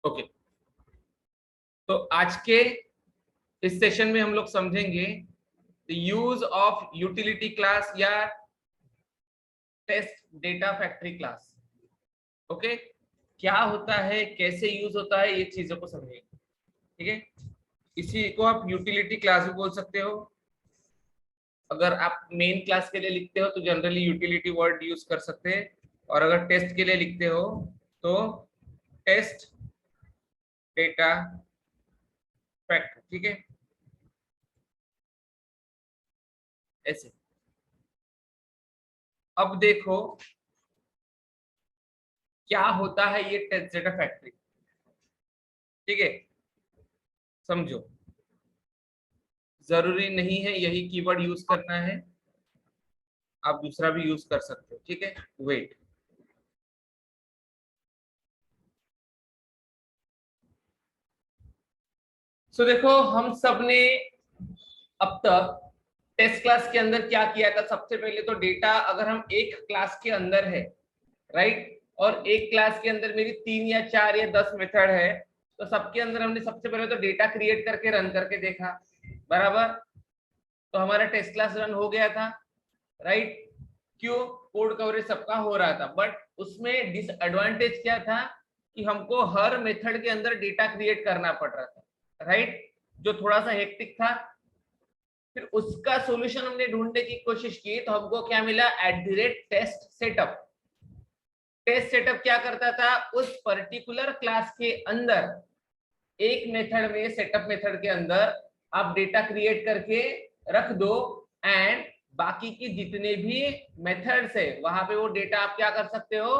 Okay, तो आज के इस सेशन में हम लोग समझेंगे the use of utility class या test data factory class. Okay, क्या होता है, कैसे यूज होता है, ये चीजों को समझेंगे। ठीक है, इसी को आप यूटिलिटी क्लास भी बोल सकते हो। अगर आप मेन क्लास के लिए लिखते हो तो जनरली यूटिलिटी वर्ड यूज कर सकते हैं, और अगर टेस्ट के लिए लिखते हो तो टेस्ट डेटा फैक्ट्री। ठीक है, ऐसे। अब देखो क्या होता है ये टेस्ट डेटा फैक्ट्री। ठीक है, समझो, जरूरी नहीं है यही कीवर्ड यूज करना है, आप दूसरा भी यूज कर सकते हो। ठीक है, वेट। सो देखो, हम सब ने अब तक टेस्ट क्लास के अंदर क्या किया था। सबसे पहले तो डेटा, अगर हम एक क्लास के अंदर है, राइट, और एक क्लास के अंदर मेरी 3 या 4 या 10 मेथड है, तो सबके अंदर हमने सबसे पहले तो डेटा क्रिएट करके रन करके देखा, बराबर। तो हमारा टेस्ट क्लास रन हो गया था, राइट। क्यों? कोड कवरेज सबका हो रहा था, बट उसमें डिसएडवांटेज क्या था कि हमको हर मेथड के अंदर डेटा क्रिएट करना पड़ रहा था, राइट, जो थोड़ा सा हेक्टिक था। फिर उसका सॉल्यूशन हमने ढूंढने की कोशिश की, तो हमको क्या मिला? @Test setup. टेस्ट सेटअप क्या करता था? उस पर्टिकुलर क्लास के अंदर एक मेथड में, सेटअप मेथड के अंदर आप डेटा क्रिएट करके रख दो, एंड बाकी की जितने भी मेथड्स है वहां पे वो डेटा आप क्या कर सकते हो?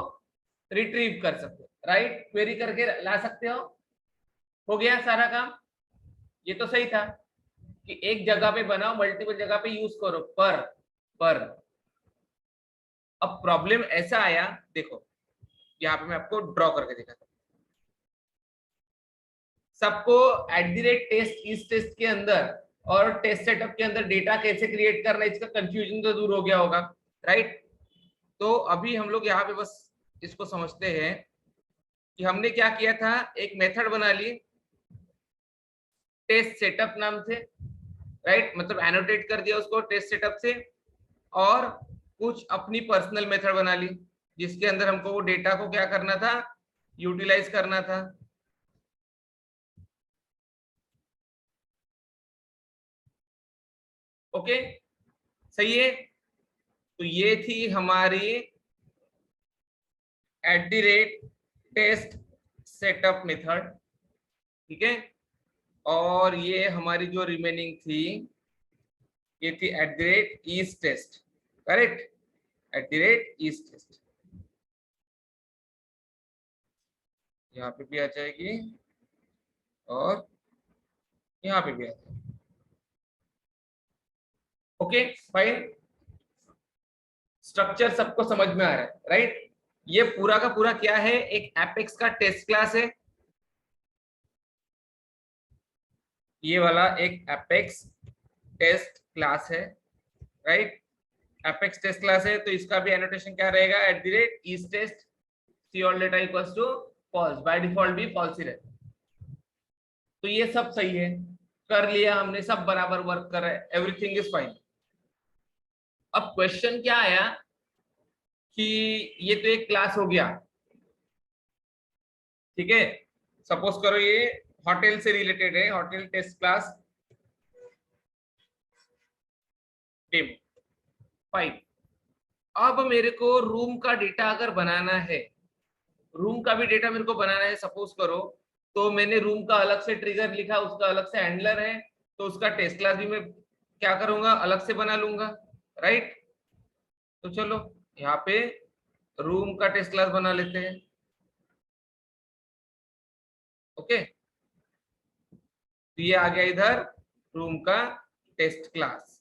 रिट्रीव कर सकते हो, राइट, क्वेरी करके ला सकते हो गया सारा काम। ये तो सही था कि एक जगह पे बनाओ, मल्टीपल जगह पे यूज करो, पर अब प्रॉब्लम ऐसा आया। देखो, यहाँ पे मैं आपको ड्रॉ करके दिखाता हूँ। सबको @टेस्ट इस टेस्ट के अंदर और टेस्ट सेटअप के अंदर डेटा कैसे क्रिएट करना है, इसका कंफ्यूजन तो दूर हो गया होगा, राइट। तो अभी हम लोग यहाँ पे बस इसको समझते हैं कि हमने क्या किया था। एक मेथड बना ली टेस्ट सेटअप नाम से, राइट, मतलब एनोटेट कर दिया उसको टेस्ट सेटअप से, और कुछ अपनी पर्सनल मेथड बना ली जिसके अंदर हमको वो डेटा को क्या करना था? यूटिलाइज करना था। ओके, सही है। तो ये थी हमारी @टेस्ट सेटअप मेथड। ठीक है, और ये हमारी जो रिमेनिंग थी ये थी @is test, correct, @is test. यहाँ पे भी आ जाएगी और यहाँ पे भी आ जाएगी। ओके, फाइन, स्ट्रक्चर सबको समझ में आ रहा है, राइट। ये पूरा का पूरा क्या है? एक एपेक्स का टेस्ट क्लास है। ये वाला एक एपेक्स टेस्ट क्लास है, राइट। एपेक्स टेस्ट क्लास है, तो इसका भी एनोटेशन क्या रहेगा? @is test, see all data equals to false, by default भी फॉल्स ही रहता है। तो ये सब सही है, कर लिया हमने, सब बराबर वर्क कर रहा है, एवरीथिंग इज फाइन। अब क्वेश्चन क्या आया कि ये तो एक क्लास हो गया, ठीक है। सपोज करो ये होटल से रिलेटेड है, hotel test class demo, fine. अब मेरे को रूम का डेटा अगर बनाना है, रूम का भी डेटा मेरे को बनाना है सपोज करो, तो मैंने रूम का अलग से ट्रिगर लिखा, उसका अलग से हैंडलर है, तो उसका टेस्ट क्लास भी मैं क्या करूंगा? अलग से बना लूंगा, राइट। तो चलो यहाँ पे रूम का टेस्ट क्लास बना लेते हैं। ओके, तो ये आ गया इधर रूम का टेस्ट क्लास।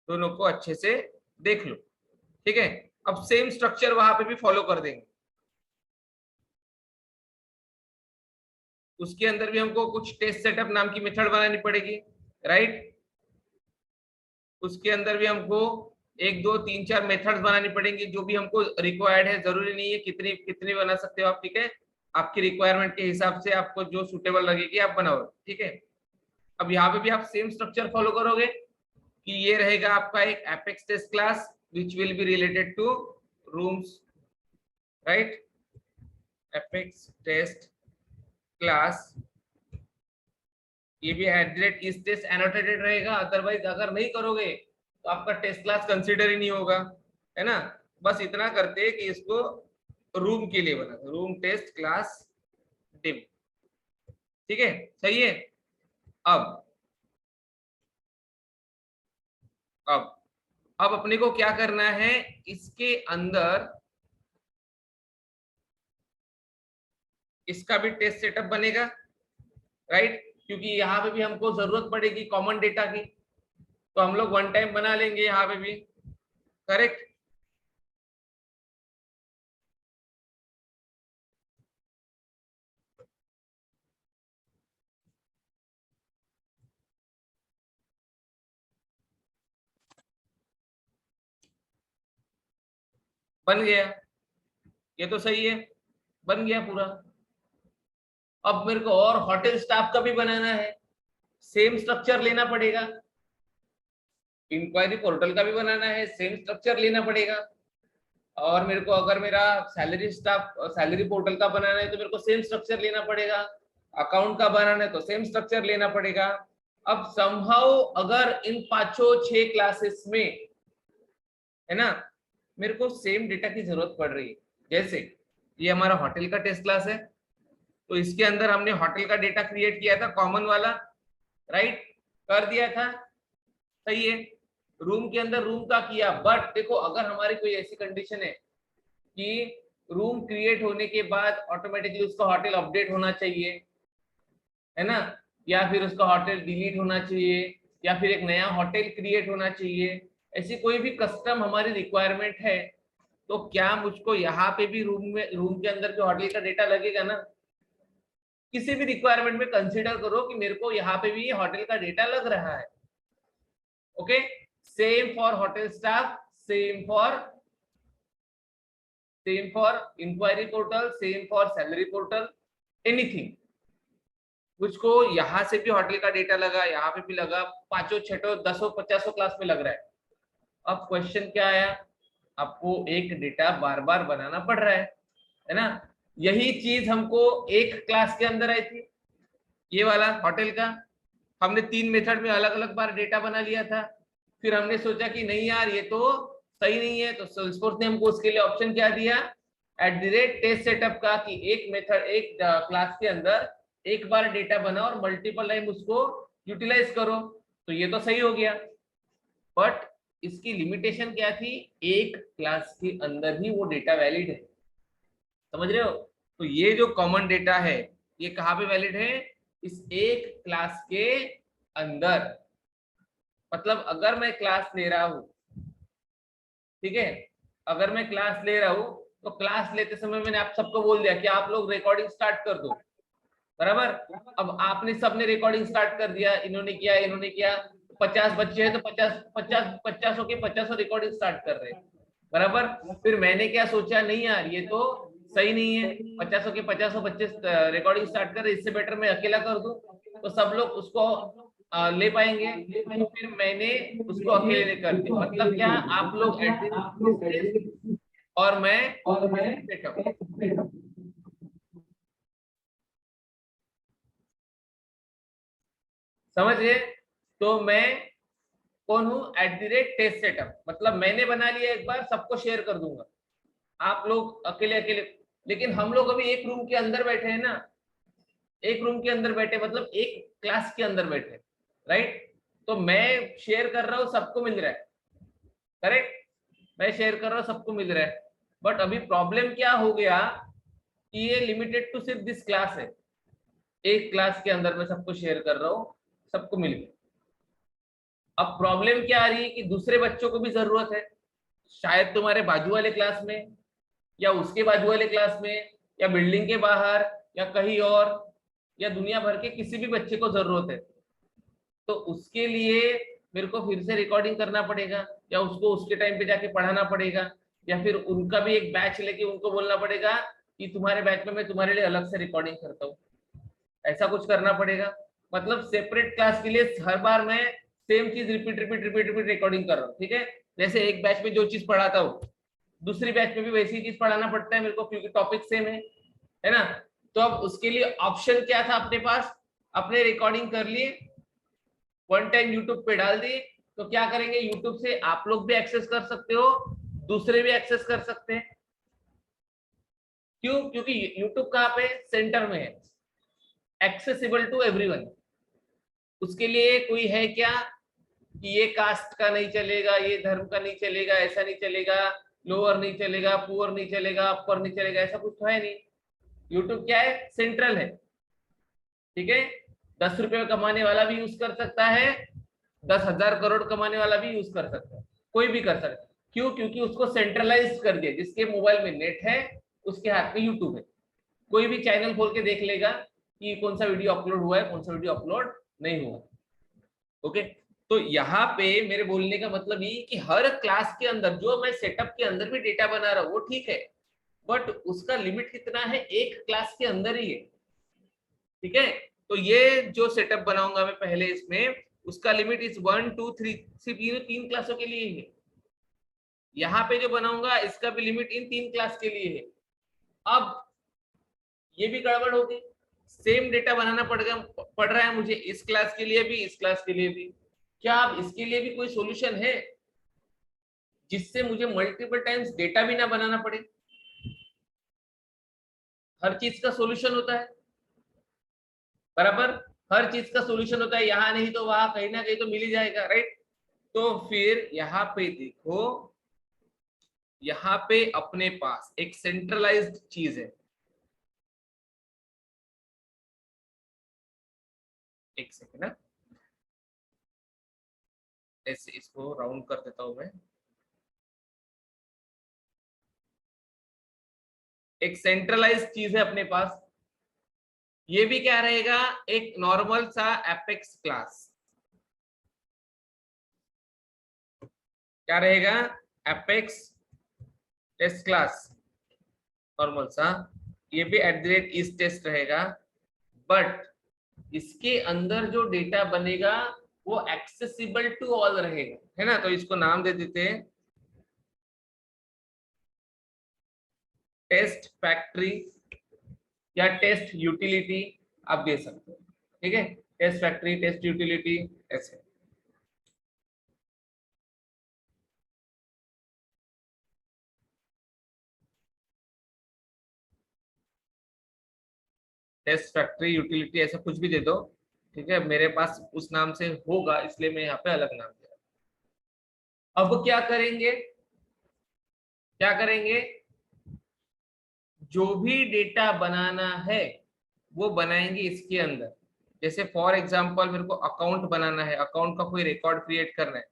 दोनों को अच्छे से देख लो, ठीक है। अब सेम स्ट्रक्चर वहां पे भी फॉलो कर देंगे। उसके अंदर भी हमको कुछ टेस्ट सेटअप नाम की मेथड बनानी पड़ेगी, राइट। उसके अंदर भी हमको एक दो तीन चार मेथड्स बनानी पड़ेंगी जो भी हमको रिक्वायर्ड है, जरूरी नहीं है कितनी कितनी बना सकते हो आप, ठीक है, आपकी रिक्वायरमेंट के हिसाब से आपको जो सुटेबल लगेगी आप बनाओ, ठीक है। अब यहाँ पे भी आप सेम स्ट्रक्चर फॉलो करोगे कि ये रहेगा आपका एक apex test class which will be related to rooms, right, apex test class, ये भी इस टेस्ट एनोटेटेड रहेगा, अदरवाइज अगर नहीं करोगे तो आपका टेस्ट क्लास कंसीडर ही नहीं होगा, है ना। बस इतना करते हैं कि इसको रूम के लिए बना, रूम टेस्ट क्लास डिम, ठीक है, सही है। अब अब अब अपने को क्या करना है, इसके अंदर इसका भी टेस्ट सेटअप बनेगा, राइट, क्योंकि यहाँ पे भी हमको जरूरत पड़ेगी कॉमन डेटा की, तो हम लोग वन टाइम बना लेंगे यहाँ पे भी, करेक्ट। बन गया, ये तो सही है, बन गया पूरा। अब मेरे को और होटल स्टाफ का भी बनाना है, सेम स्ट्रक्चर लेना पड़ेगा, इंक्वायरी पोर्टल का भी बनाना है, सेम स्ट्रक्चर लेना पड़ेगा। और मेरे को अगर मेरा सैलरी स्टाफ सैलरी पोर्टल का बनाना है तो मेरे को सेम स्ट्रक्चर लेना पड़ेगा, अकाउंट का बनाना है तो सेम स्ट्रक्चर लेना पड़ेगा। अब समहाउ अगर इन पांचों 6 क्लासेस में, है ना, मेरे को सेम डेटा की जरूरत पड़ रही है, जैसे ये हमारा होटल का टेस्ट क्लास है, तो इसके अंदर हमने होटल का डेटा क्रिएट किया था कॉमन वाला, राइट, कर दिया था, सही है। रूम के अंदर रूम का किया, बट देखो अगर हमारी कोई ऐसी कंडीशन है कि रूम क्रिएट होने के बाद ऑटोमेटिकली उसका होटल अपडेट होना चाहिए, है ना, या फिर उसका होटल डिलीट होना चाहिए, या फिर एक नया होटल क्रिएट होना चाहिए, ऐसी कोई भी कस्टम हमारी रिक्वायरमेंट है, तो क्या मुझको यहाँ पे भी रूम के अंदर जो होटल का डेटा लगेगा ना, किसी भी रिक्वायरमेंट में कंसीडर करो कि मेरे को यहाँ पे भी होटल का डेटा लग रहा है, okay. Same for hotel staff, same for inquiry portal, same for salary portal, anything, मुझको यहाँ से भी होटल का डेटा लगा, यहाँ पे भी लगा, पांचों छठों दसों पचासों क्लास में लग रहा है। अब क्वेश्चन क्या आया, आपको एक डेटा बार बार बनाना पड़ रहा है ना। यही चीज हमको एक क्लास के अंदर आई थी, ये वाला होटल का, हमने 3 मेथड में अलग अलग बार डेटा बना लिया था, फिर हमने सोचा कि नहीं यार ये तो सही नहीं है, तो सेल्सफोर्स ने हमको उसके लिए ऑप्शन क्या दिया, @टेस्ट सेटअप का, कि एक मेथड एक क्लास के अंदर एक बार डेटा बना और मल्टीपल टाइम उसको यूटिलाइज करो, तो ये तो सही हो गया। बट इसकी लिमिटेशन क्या थी, एक क्लास के अंदर ही वो डेटा वैलिड है, समझ रहे हो। तो ये जो कॉमन डेटा है ये कहाँ पे वैलिड है, इस एक क्लास के अंदर। मतलब अगर मैं क्लास ले रहा हूं, ठीक है, अगर मैं क्लास ले रहा हूं तो क्लास लेते समय मैंने आप सबको बोल दिया कि आप लोग रिकॉर्डिंग स्टार्ट कर दो, बराबर। अब आपने सबने रिकॉर्डिंग स्टार्ट कर दिया, इन्होंने किया 50 बच्चे हैं तो 50 के 50 रिकॉर्डिंग स्टार्ट कर रहे हैं, बराबर। फिर मैंने क्या सोचा, नहीं यार ये तो सही नहीं है, 50 के 50 बच्चे रिकॉर्डिंग स्टार्ट कर रहे, इससे बेटर मैं अकेला कर दूं तो सब लोग उसको ले पाएंगे, तो फिर मैंने उसको अकेले कर दिया। मतलब क्या, आप लोग और मैं समझ गए। तो मैं कौन हूं, @टेस्ट सेटअप, मतलब मैंने बना लिया एक बार, सबको शेयर कर दूंगा, आप लोग अकेले अकेले। लेकिन हम लोग अभी एक रूम के अंदर बैठे हैं ना, एक रूम के अंदर बैठे मतलब एक क्लास के अंदर बैठे, राइट। तो मैं शेयर कर रहा हूँ, सबको मिल रहा है, करेक्ट, मैं शेयर कर रहा हूँ सबको मिल रहा है। बट अभी प्रॉब्लम क्या हो गया कि ये लिमिटेड टू सिर्फ दिस क्लास है, एक क्लास के अंदर मैं सबको शेयर कर रहा हूँ, सबको मिल गया। अब प्रॉब्लम क्या आ रही है कि दूसरे बच्चों को भी जरूरत है, शायद तुम्हारे बाजू वाले क्लास में, या उसके बाजू वाले क्लास में, या बिल्डिंग के बाहर, या कहीं और, या दुनिया भर के किसी भी बच्चे को जरूरत है। तो उसके लिए मेरे को फिर से रिकॉर्डिंग करना पड़ेगा, या उसको उसके टाइम पे जाके पढ़ाना पड़ेगा, या फिर उनका भी एक बैच लेके उनको बोलना पड़ेगा कि तुम्हारे बैच में मैं तुम्हारे लिए अलग से रिकॉर्डिंग करता हूँ, ऐसा कुछ करना पड़ेगा। मतलब सेपरेट क्लास के लिए हर बार मैं सेम चीज repeat repeat repeat repeat recording कर रहा हूँ, ठीक है। जैसे एक बैच में जो चीज पढ़ाता हूँ दूसरी बैच में भी वैसी चीज पढ़ाना पड़ता है मेरे को, क्योंकि टॉपिक सेम है ना। तो अब उसके लिए ऑप्शन क्या था अपने पास, अपने रिकॉर्डिंग कर लिए, वन टाइम यूट्यूब पे डाल दिए, तो क्या करेंगे यूट्यूब से आप लोग भी एक्सेस कर सकते हो, दूसरे भी एक्सेस कर सकते हैं। क्यों? क्योंकि यूट्यूब कहाँ पे, सेंटर में है, एक्सेसिबल टू एवरीवन। उसके लिए कोई है क्या कि ये कास्ट का नहीं चलेगा, ये धर्म का नहीं चलेगा, ऐसा नहीं चलेगा, लोअर नहीं चलेगा, पुअर नहीं चलेगा, अपर नहीं चलेगा, ऐसा कुछ तो है नहीं। यूट्यूब क्या है, सेंट्रल है, ठीक है। 10 रुपए कमाने वाला भी यूज कर सकता है, 10,000 करोड़ कमाने वाला भी यूज कर सकता है, कोई भी कर सकता है। क्यों? क्योंकि उसको सेंट्रलाइज कर दिया, जिसके मोबाइल में नेट है उसके हाथ में यूट्यूब है, कोई भी चैनल खोल के देख लेगा कि कौन सा वीडियो अपलोड हुआ है, कौन सा वीडियो अपलोड नहीं हुआ। ओके, तो यहाँ पे मेरे बोलने का मतलब ये कि हर क्लास के अंदर जो मैं सेटअप के अंदर भी डेटा बना रहा हूँ वो ठीक है, बट उसका लिमिट कितना है, एक क्लास के अंदर ही है, ठीक है। तो ये जो सेटअप बनाऊंगा मैं पहले इसमें, उसका लिमिट इज 1 2 3, सिर्फ ये 3 क्लासों के लिए ही है। यहाँ पे जो बनाऊंगा इसका भी लिमिट इन 3 क्लास के लिए है। अब ये भी गड़बड़ होगी, सेम डेटा बनाना पड़ रहा है मुझे इस क्लास के लिए भी, इस क्लास के लिए भी। क्या अब इसके लिए भी कोई सॉल्यूशन है जिससे मुझे मल्टीपल टाइम्स डेटा भी ना बनाना पड़े? हर चीज का सॉल्यूशन होता है, बराबर, हर चीज का सॉल्यूशन होता है, यहाँ नहीं तो वहां कहीं ना कहीं तो मिल ही जाएगा, राइट। तो फिर यहाँ पे देखो, यहाँ पे अपने पास एक सेंट्रलाइज्ड चीज है, एक सेकेंड ना, ऐसे इसको राउंड कर देता हूं मैं। एक सेंट्रलाइज्ड चीज है अपने पास, ये भी क्या रहेगा, एक नॉर्मल सा एपेक्स क्लास, क्या रहेगा, एपेक्स टेस्ट क्लास नॉर्मल सा, ये भी @is टेस्ट रहेगा। बट इसके अंदर जो डेटा बनेगा वो एक्सेसिबल टू ऑल रहेगा, है ना। तो इसको नाम दे देते हैं टेस्ट फैक्ट्री या टेस्ट यूटिलिटी, आप दे सकते हो, ठीक है। टेस्ट फैक्ट्री, टेस्ट यूटिलिटी, ऐसे। टेस्ट फैक्ट्री यूटिलिटी ऐसा कुछ भी दे दो, ठीक है। मेरे पास उस नाम से होगा इसलिए मैं यहाँ पे अलग नाम दे रहा हूं। अब क्या करेंगे, क्या करेंगे, जो भी डेटा बनाना है वो बनाएंगे इसके अंदर। जैसे फॉर एग्जांपल मेरे को अकाउंट बनाना है, अकाउंट का कोई रिकॉर्ड क्रिएट करना है,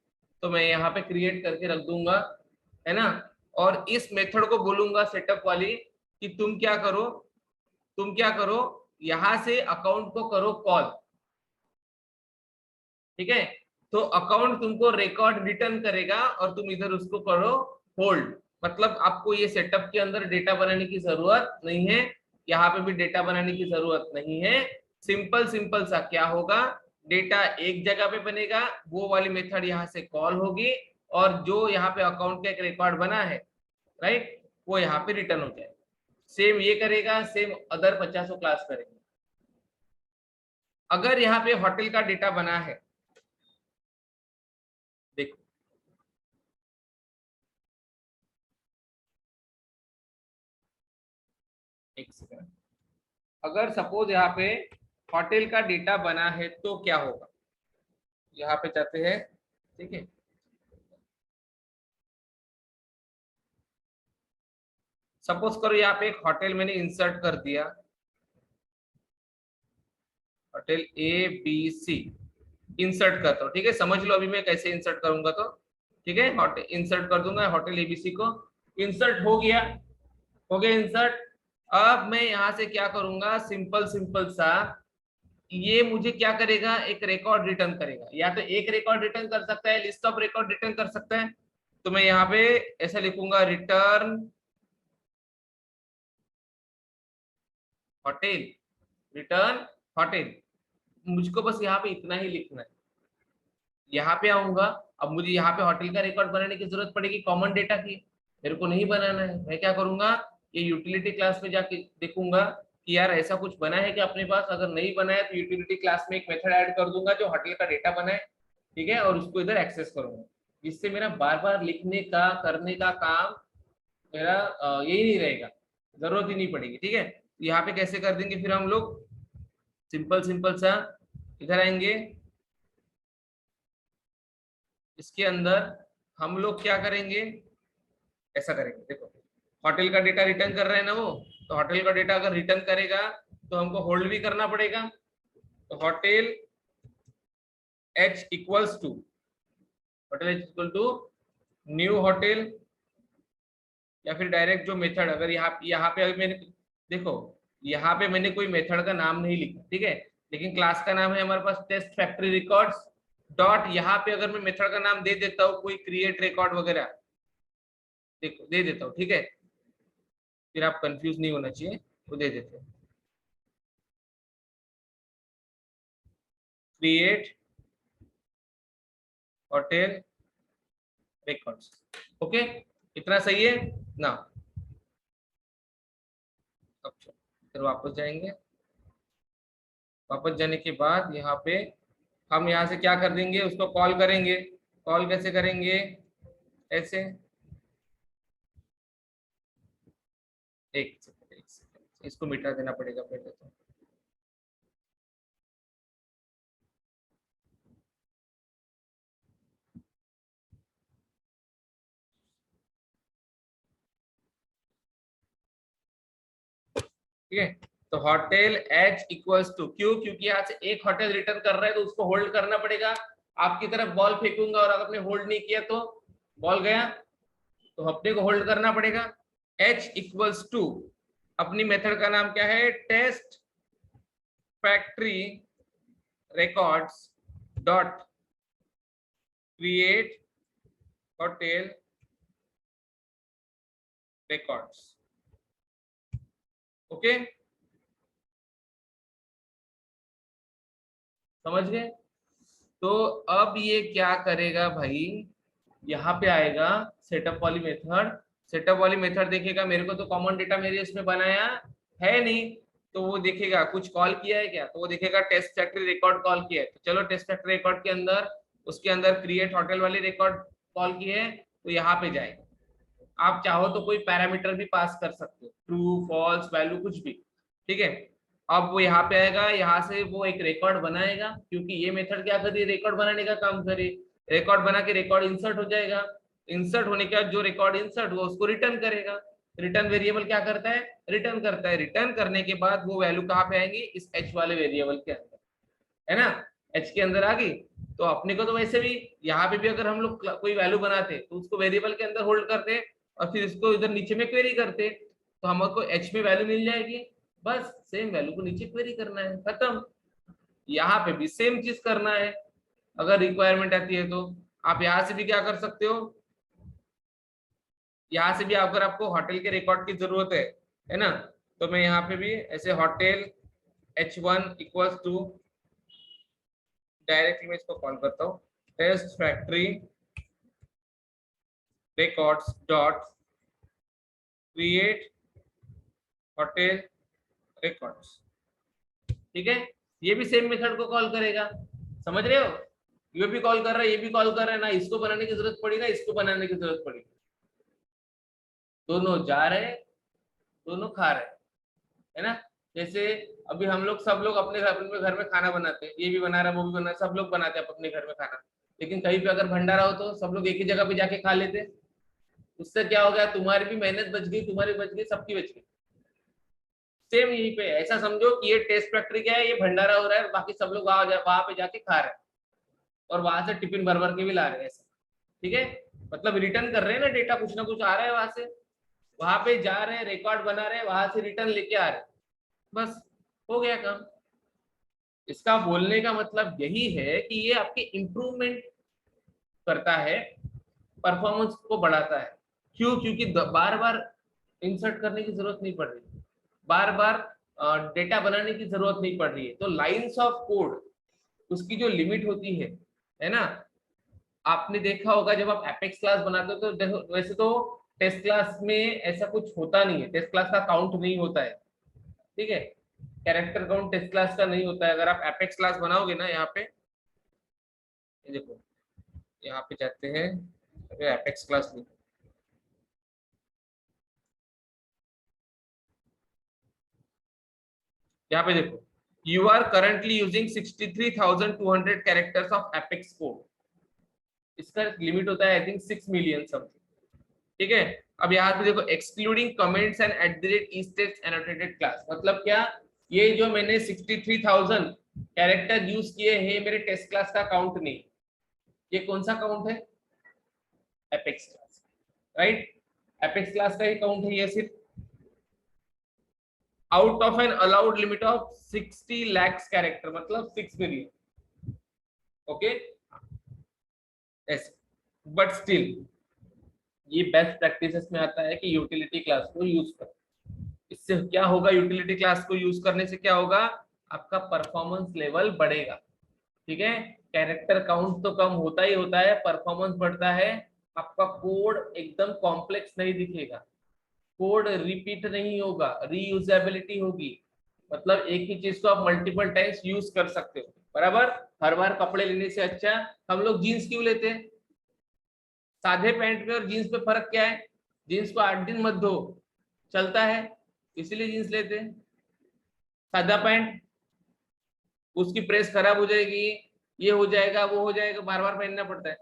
तो मैं यहाँ पे क्रिएट करके रख दूंगा, है ना। और इस मेथड को बोलूंगा सेटअप वाली कि तुम क्या करो, तुम क्या करो, यहां से अकाउंट को करो कॉल, ठीक है। तो अकाउंट तुमको रिकॉर्ड रिटर्न करेगा और तुम इधर उसको करो होल्ड। मतलब आपको ये सेटअप के अंदर डेटा बनाने की जरूरत नहीं है, यहाँ पे भी डेटा बनाने की जरूरत नहीं है। सिंपल सिंपल सा क्या होगा, डेटा एक जगह पे बनेगा, वो वाली मेथड यहाँ से कॉल होगी, और जो यहाँ पे अकाउंट का एक रिकॉर्ड बना है, राइट, वो यहाँ पे रिटर्न हो जाएगा। सेम ये करेगा, सेम अदर 50 क्लास करेंगे। अगर यहाँ पे होटल का डेटा बना है, देखो एक सेकंड, अगर सपोज यहाँ पे होटल का डेटा बना है तो क्या होगा, यहाँ पे जाते हैं, ठीक है। सपोज करो यहाँ पे एक होटल मैंने इंसर्ट कर दिया, होटल ABC इंसर्ट करता हूँ, ठीक है। समझ लो अभी मैं कैसे इंसर्ट करूंगा, तो ठीक है, होटल इंसर्ट कर दूंगा, होटल ABC को इंसर्ट हो गया, हो गया इंसर्ट। अब मैं यहाँ से क्या करूंगा, सिंपल सिंपल सा, ये मुझे क्या करेगा, एक रिकॉर्ड रिटर्न करेगा, या तो एक रिकॉर्ड रिटर्न कर सकता है, लिस्ट ऑफ रिकॉर्ड रिटर्न कर सकता है, तो मैं यहाँ पे ऐसा लिखूंगा रिटर्न होटल, रिटर्न होटल। मुझको बस यहाँ पे इतना ही लिखना है। यहाँ पे आऊंगा, अब मुझे यहाँ पे होटल का रिकॉर्ड बनाने की जरूरत पड़ेगी कॉमन डेटा की, मेरे को नहीं बनाना है। मैं क्या करूंगा, ये यूटिलिटी क्लास में जाके देखूंगा कि यार ऐसा कुछ बना है कि अपने पास, अगर नहीं बना है तो यूटिलिटी क्लास में एक मेथड ऐड कर दूंगा जो होटल का डेटा बनाए, ठीक है, और उसको इधर एक्सेस करूंगा, जिससे मेरा बार बार लिखने का करने का काम मेरा यही नहीं रहेगा, जरूरत ही नहीं पड़ेगी, ठीक है। तो यहाँ पे कैसे कर देंगे फिर हम लोग, सिंपल सिंपल सा, इधर आएंगे, इसके अंदर हम लोग क्या करेंगे, ऐसा करेंगे, देखो होटल का डेटा रिटर्न कर रहे हैं ना वो, तो होटल का डेटा अगर रिटर्न करेगा तो हमको होल्ड भी करना पड़ेगा। तो hotel h equals to, hotel h equal to new hotel, या फिर डायरेक्ट जो मेथड, अगर यहाँ पे अगर मैंने देखो, यहाँ पे मैंने कोई मेथड का नाम नहीं लिखा, ठीक है, लेकिन क्लास का नाम है हमारे पास टेस्ट फैक्ट्री रिकॉर्ड्स डॉट, यहाँ पे अगर मैं मेथड का नाम दे देता हूँ कोई क्रिएट रिकॉर्ड वगैरह, देखो दे देता हूँ, ठीक है, फिर आप कंफ्यूज नहीं होना चाहिए, वो दे देते हैं क्रिएट होटल रिकॉर्ड्स, ओके, इतना सही है ना। अब फिर वापस जाएंगे, वापस जाने के बाद यहाँ पे हम यहाँ से क्या कर देंगे, उसको कॉल करेंगे। कॉल कैसे करेंगे, ऐसे, एक सेकंड इसको मिटा देना पड़ेगा पहले तो, ठीक है। तो होटल एच इक्वल्स टू, क्यों, क्योंकि यहाँ से एक होटल रिटर्न कर रहा है तो उसको होल्ड करना पड़ेगा। आपकी तरफ बॉल फेंकूंगा और अगर आपने होल्ड नहीं किया तो बॉल गया, तो अपने को होल्ड करना पड़ेगा। एच इक्वल्स टू, अपनी मेथड का नाम क्या है, test factory records dot create hotel records, okay, समझ गए। तो अब ये क्या करेगा भाई, यहाँ पे आएगा सेटअप वाली मेथड, सेटअप वाली मेथड देखेगा मेरे को तो कॉमन डेटा मेरे इसमें बनाया है नहीं, तो वो देखेगा कुछ कॉल किया है क्या, तो वो देखेगा टेस्ट फैक्ट्री रिकॉर्ड कॉल किया है, तो चलो टेस्ट फैक्ट्री रिकॉर्ड के अंदर, उसके अंदर क्रिएट होटल वाली रिकॉर्ड कॉल की है, तो यहाँ पे जाएगा। आप चाहो तो कोई पैरामीटर भी पास कर सकते हो, ट्रू फॉल्स वैल्यू कुछ भी, ठीक है। अब वो यहाँ पे आएगा, यहाँ से वो एक रिकॉर्ड बनाएगा, क्योंकि ये मेथड क्या करिए, रिकॉर्ड बनाने का काम करे, रिकॉर्ड बना के रिकॉर्ड इंसर्ट हो जाएगा, इंसर्ट होने के बाद जो रिकॉर्ड इंसर्ट हुआ उसको रिटर्न करेगा। रिटर्न वेरिएबल क्या करता है, रिटर्न करता है, रिटर्न करने के बाद वो वैल्यू कहाँ पे आएंगी, इस एच वाले वेरिएबल के अंदर, है ना, एच के अंदर आ गई। तो अपने को तो वैसे भी यहाँ पे भी अगर हम लोग कोई वैल्यू बनाते तो उसको वेरिएबल के अंदर होल्ड करते और फिर इसको इधर नीचे में क्वेरी करते, तो हमको एच में वैल्यू मिल जाएगी, बस सेम वैल्यू को नीचे क्वेरी करना है, खत्म। यहाँ पे भी सेम चीज करना है, अगर रिक्वायरमेंट आती है तो आप यहाँ से भी क्या कर सकते हो, यहाँ से भी अगर आपको होटल के रिकॉर्ड की जरूरत है ना, तो मैं यहाँ पे भी ऐसे hotel h1 equals to, directly मैं इसको कॉल करता हूँ, test factory records dot create hotel records, ठीक है। ये भी सेम मेथड को कॉल करेगा, समझ रहे हो, ये भी कॉल कर रहा है, ये भी कॉल कर रहा है ना, इसको बनाने की जरूरत पड़ी ना इसको बनाने की जरूरत पड़ी, दोनों जा रहे, दोनों खा रहे, है ना। जैसे अभी हम लोग सब लोग अपने घर में खाना बनाते हैं, ये भी बना रहा है वो भी बना रहा है, सब लोग बनाते हैं अपने घर में खाना, लेकिन कहीं पे अगर भंडारा हो तो सब लोग एक ही जगह पे जाके खा लेते, उससे क्या हो गया, तुम्हारी भी मेहनत बच गई, तुम्हारी बच गई, सबकी बच गई। सेम यहीं पे ऐसा समझो कि ये टेस्ट फैक्ट्री क्या है, ये भंडारा हो रहा है, बाकी सब लोग वहां पे जाके खा रहे हैं और वहां से टिफिन भर भर के भी ला रहे हैं ऐसा, ठीक है। मतलब रिटर्न कर रहे हैं ना, डेटा कुछ ना कुछ आ रहा है वहां से, वहां पे जा रहे हैं, रिकॉर्ड बना रहे हैं, वहां से रिटर्न लेके आ रहे हैं, बस हो गया काम। इसका बोलने का मतलब यही है कि ये आपकी इंप्रूवमेंट करता है परफॉर्मेंस को बढ़ाता है। क्यों? क्योंकि बार बार इंसर्ट करने की जरूरत नहीं पड़ रही, बार बार डेटा बनाने की जरूरत नहीं पड़ रही है। तो लाइंस ऑफ कोड उसकी जो लिमिट होती है ना, आपने देखा होगा जब आप एपेक्स क्लास बनाते हो तो वैसे तो टेस्ट क्लास में ऐसा कुछ होता नहीं है, टेस्ट क्लास का काउंट नहीं होता है, ठीक है, कैरेक्टर काउंट टेस्ट क्लास का नहीं होता है। अगर आप एपेक्स क्लास बनाओगे ना, यहाँ पे ये देखो, यहाँ पे जाते हैं, एपेक्स क्लास लिखो, यहाँ पे देखो, you are currently using 63,200 characters of apex code. इसका लिमिट होता है आई थिंक 6 मिलियन समथिंग, ठीक है। अब यहाँ पे देखो, excluding comments and @each annotated class, मतलब क्या, ये जो मैंने 63,000 कैरेक्टर यूज किए हैं मेरे टेस्ट क्लास का काउंट नहीं, ये कौन सा काउंट है? Apex class, right, apex class का ही काउंट है ये सिर्फ। Out of an allowed limit of 60 lakhs character, मतलब 6 मिलियन, ओके ऐसे। बट स्टिल ये बेस्ट प्रैक्टिसेस में आता है कि यूटिलिटी क्लास को यूज करो। इससे क्या होगा? यूटिलिटी क्लास को यूज करने से क्या होगा? आपका परफॉर्मेंस लेवल बढ़ेगा, ठीक है। कैरेक्टर काउंट तो कम होता ही होता है, परफॉर्मेंस बढ़ता है, आपका कोड एकदम कॉम्प्लेक्स नहीं दिखेगा, कोड रिपीट नहीं होगा, रीयूजेबिलिटी होगी, मतलब एक ही चीज को आप मल्टीपल टाइम्स यूज कर सकते हो, बराबर। हर बार कपड़े लेने से अच्छा हम लोग जीन्स क्यों लेते हैं? सादे पैंट में और जीन्स में फर्क क्या है? जीन्स को 8 दिन मत धो, चलता है, इसीलिए जीन्स लेते हैं। सादा पैंट, उसकी प्रेस खराब हो जाएगी, ये हो जाएगा, वो हो जाएगा, बार बार पहनना पड़ता है।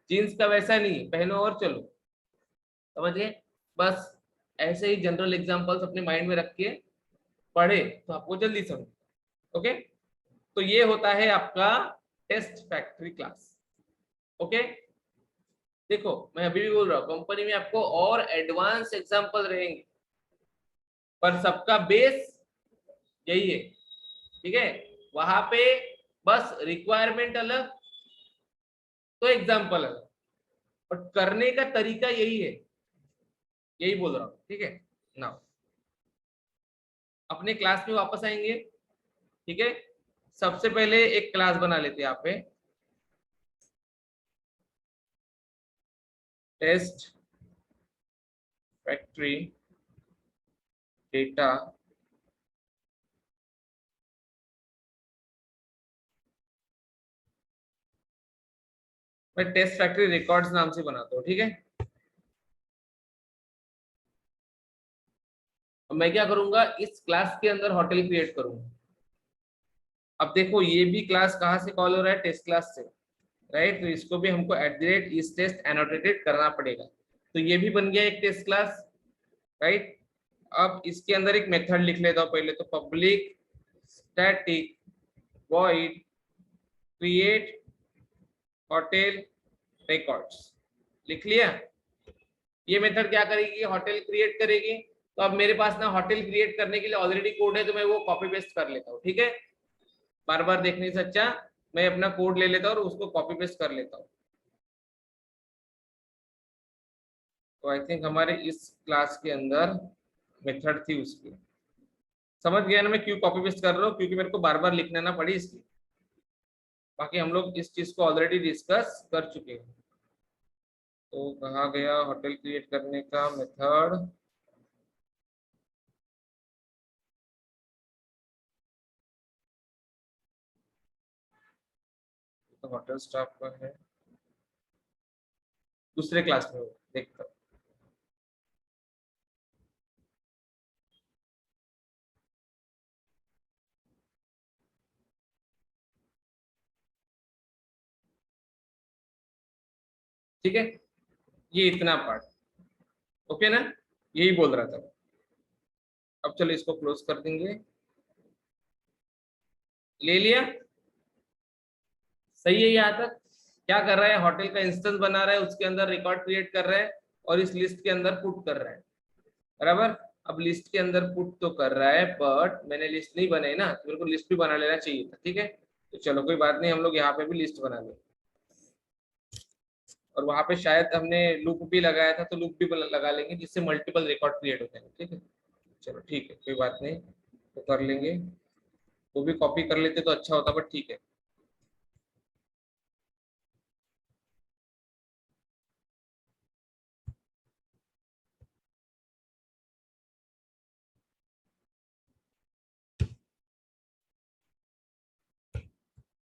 जीन्स का वैसा नहीं, पहनो और चलो, समझिए। बस ऐसे ही जनरल एग्जांपल्स अपने माइंड में रख के पढ़े तो आपको जल्दी समझ, ओके। तो ये होता है आपका टेस्ट फैक्ट्री क्लास, ओके। देखो मैं अभी भी बोल रहा हूँ, कंपनी में आपको और एडवांस एग्जांपल रहेंगे, पर सबका बेस यही है, ठीक है। वहां पे बस रिक्वायरमेंट अलग तो एग्जाम्पल अलग, बट करने का तरीका यही है, यही बोल रहा हूँ, ठीक है ना। अपने क्लास में वापस आएंगे, ठीक है। सबसे पहले एक क्लास बना लेते हैं यहाँ पे, टेस्ट फैक्ट्री डेटा मैं टेस्ट फैक्ट्री रिकॉर्ड्स नाम से बनाता हूँ, ठीक है। मैं क्या करूंगा, इस क्लास के अंदर होटल क्रिएट करूंगा। अब देखो ये भी क्लास कहाँ से कॉल हो रहा है? टेस्ट क्लास से, राइट। तो इसको भी हमको @isTest एनोटेटेड करना पड़ेगा। तो ये भी बन गया एक टेस्ट क्लास, राइट। अब इसके अंदर एक मेथड लिख लेता हूँ पहले, तो public static void create hotel records, लिख लिया। ये मेथड क्या करेगी? होटल क्रिएट करेगी। तो अब मेरे पास ना होटल क्रिएट करने के लिए ऑलरेडी कोड है, तो मैं वो कॉपी पेस्ट कर लेता हूँ, ठीक है। बार बार देखने से अच्छा मैं अपना कोड ले लेता हूँ और उसको कॉपी पेस्ट कर लेता हूँ। तो आई थिंक हमारे इस क्लास के अंदर मेथड थी उसकी, समझ गया ना मैं क्यों कॉपी पेस्ट कर रहा हूँ? क्योंकि मेरे को बार बार लिखना ना पड़ी इसकी। बाकी हम लोग इस चीज को ऑलरेडी डिस्कस कर चुके हैं। तो कहाँ गया होटल क्रिएट करने का मेथड? तो होटल स्टाफ का है, दूसरे क्लास में देखता हूँ। ठीक है, ये इतना पार्ट ओके ना, यही बोल रहा था। अब चलो इसको क्लोज कर देंगे। ले लिया, सही है। यहाँ तक क्या कर रहा है? होटल का इंस्टेंस बना रहा है, उसके अंदर रिकॉर्ड क्रिएट कर रहा है और इस लिस्ट के अंदर पुट कर रहा है, बराबर। अब लिस्ट के अंदर पुट तो कर रहा है, बट मैंने लिस्ट नहीं बनाई ना, तो मेरे को लिस्ट भी बना लेना चाहिए था, ठीक है। तो चलो कोई बात नहीं, हम लोग यहाँ पे भी लिस्ट बना लें, और वहां पे शायद हमने लूप भी लगाया था, तो लूप भी लगा लेंगे जिससे मल्टीपल रिकॉर्ड क्रिएट हो जाएंगे। ठीक है, चलो ठीक है, कोई बात नहीं, तो कर लेंगे। वो भी कॉपी कर लेते तो अच्छा होता, बट ठीक है।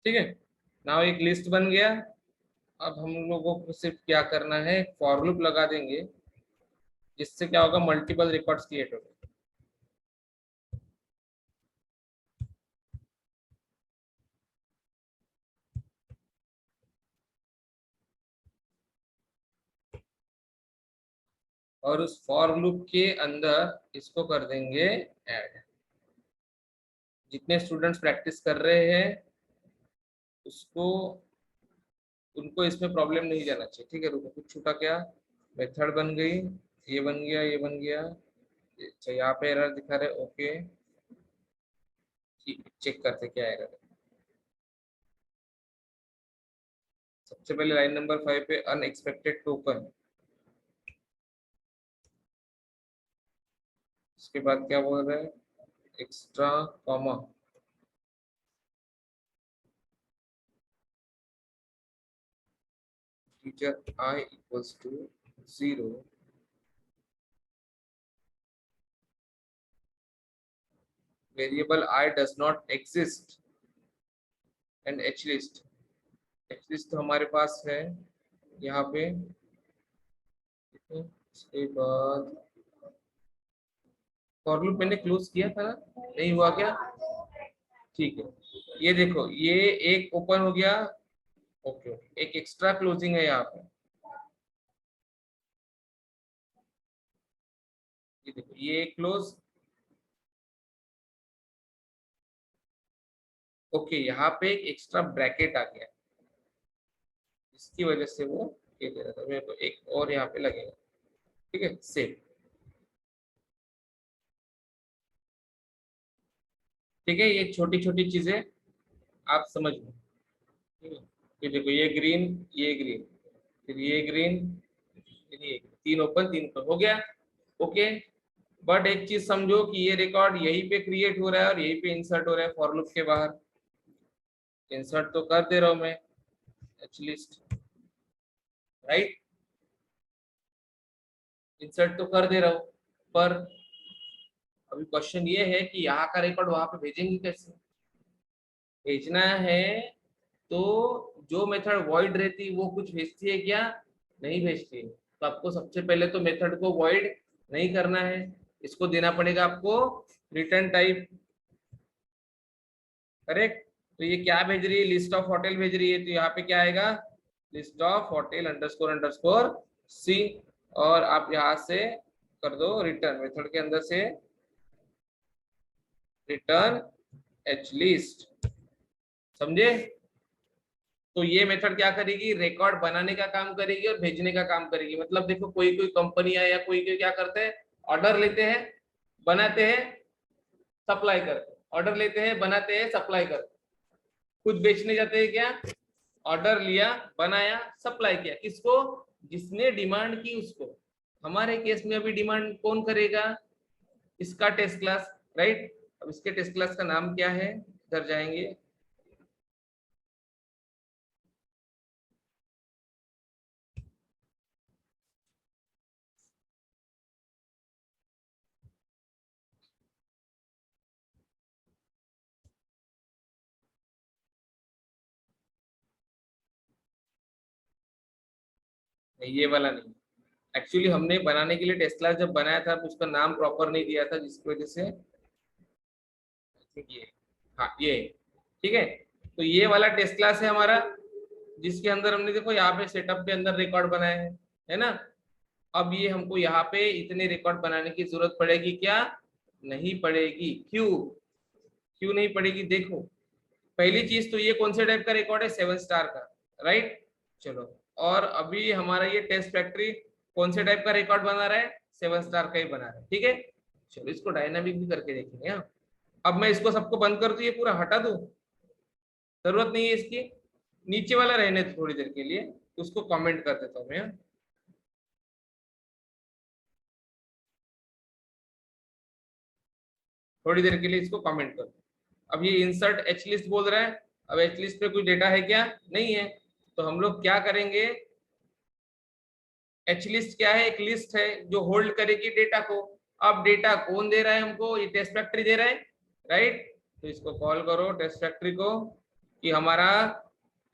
ठीक है, नाउ एक लिस्ट बन गया। अब हम लोगों को सिर्फ क्या करना है, फॉर लूप लगा देंगे, जिससे क्या होगा, मल्टीपल रिकॉर्ड्स क्रिएट होंगे। और उस फॉर लूप के अंदर इसको कर देंगे ऐड। जितने स्टूडेंट्स प्रैक्टिस कर रहे हैं उसको, उनको इसमें प्रॉब्लम नहीं जाना चाहिए। ठीक है, रुको, कुछ छूटा क्या, मेथड बन गई, ये बन गया, ये बन गया। अच्छा, यहाँ पे एरर दिखा रहे, ओके, ठीक, चेक करते क्या एरर है। सबसे पहले लाइन नंबर 5 पे अनएक्सपेक्टेड टोकन, उसके बाद क्या बोल रहे हैं, extra comma, teacher I equals to 0, variable I does not exist and h list। h list तो हमारे पास है यहाँ पे। इसके बाद फॉर लूप मैंने क्लोज किया था ना, नहीं हुआ क्या, ठीक है। ये देखो, ये एक ओपन हो गया, ओके, एक एक्स्ट्रा क्लोजिंग है यहाँ पे। ये देखो, ये क्लोज, ओके, यहाँ पे एक एक्स्ट्रा ब्रैकेट आ गया, इसकी वजह से वो ये दे रहा था मेरे को, एक और यहाँ पे लगेगा। ठीक है, सेव। ठीक है, ये छोटी छोटी चीजें आप समझ लो। ठीक है, ये देखो, ये ग्रीन, ये ग्रीन, फिर ये ग्रीन, फिर ये green। तीन ओपन, तीन ओपन हो गया, ओके। बट एक चीज समझो कि ये रिकॉर्ड यहीं पे क्रिएट हो रहा है और यहीं पे इंसर्ट हो रहा है फॉर लूप के बाहर। इंसर्ट तो कर दे रहा हूं मैं एटलीस्ट, राइट, इंसर्ट तो कर दे रहा हूं, पर अभी क्वेश्चन ये है कि यहाँ का रिकॉर्ड वहां पे भेजेंगे कैसे। भेजना है तो जो मेथड वॉइड रहती है वो कुछ भेजती है क्या, नहीं भेजती है। तो आपको सबसे पहले तो मेथड को वॉइड नहीं करना है, इसको देना पड़ेगा आपको रिटर्न टाइप, करेक्ट। तो ये क्या भेज रही है, लिस्ट ऑफ होटल भेज रही है, तो यहाँ पे क्या आएगा, list of hotel underscore underscore C, और आप यहाँ से कर दो रिटर्न, मेथड के अंदर से रिटर्न एच लिस्ट, समझे। तो ये मेथड क्या करेगी, रिकॉर्ड बनाने का काम करेगी और भेजने का काम करेगी। मतलब देखो, कोई कोई कंपनियां या कोई कोई क्या करते हैं, ऑर्डर लेते हैं, बनाते हैं, सप्लाई करते हैं, ऑर्डर लेते हैं, बनाते हैं, सप्लाई करते हैं। खुद बेचने जाते हैं क्या, ऑर्डर लिया, बनाया, सप्लाई किया, किसको, जिसने डिमांड की उसको। हमारे केस में अभी डिमांड कौन करेगा, इसका टेस्ट क्लास, राइट। अब इसके टेस्ट क्लास का नाम क्या है, इधर जाएंगे, ये वाला नहीं। एक्चुअली हमने बनाने के लिए टेस्ट क्लास जब बनाया था तो उसका नाम प्रॉपर नहीं दिया था, जिसकी वजह से ये, हाँ ये, ठीक है। तो ये वाला टेस्ट क्लास है हमारा, जिसके अंदर हमने देखो यहाँ पे सेटअप के अंदर रिकॉर्ड बनाए हैं, है ना। अब ये हमको यहाँ पे इतने रिकॉर्ड बनाने की जरूरत पड़ेगी क्या, नहीं पड़ेगी। क्यों, क्यों नहीं पड़ेगी, देखो, पहली चीज तो ये कौन से टाइप का रिकॉर्ड है, 7 स्टार का, राइट। चलो, और अभी हमारा ये टेस्ट फैक्ट्री कौन से टाइप का रिकॉर्ड बना रहा है, 7 स्टार का ही बना रहा है, ठीक है। चलो, इसको डायनामिक भी करके देखेंगे। हाँ, अब मैं इसको सबको बंद कर दूं, ये पूरा हटा दूं, जरूरत नहीं है इसकी, नीचे वाला रहने दो थोड़ी देर के लिए। उसको कमेंट कर देता हूँ मैं। थोड़ी देर के लिए इसको कमेंट करो। अब ये इंसर्ट एच लिस्ट बोल रहा है, अब एच लिस्ट पे कोई डेटा है क्या? नहीं है। तो हम लोग क्या करेंगे, एच लिस्ट क्या है? एक लिस्ट है जो होल्ड करेगी डेटा को। अब डेटा कौन दे रहा है हमको? ये टेस्ट फैक्ट्री दे रहा है, राइट। तो इसको कॉल करो टेस्ट फैक्ट्री को कि हमारा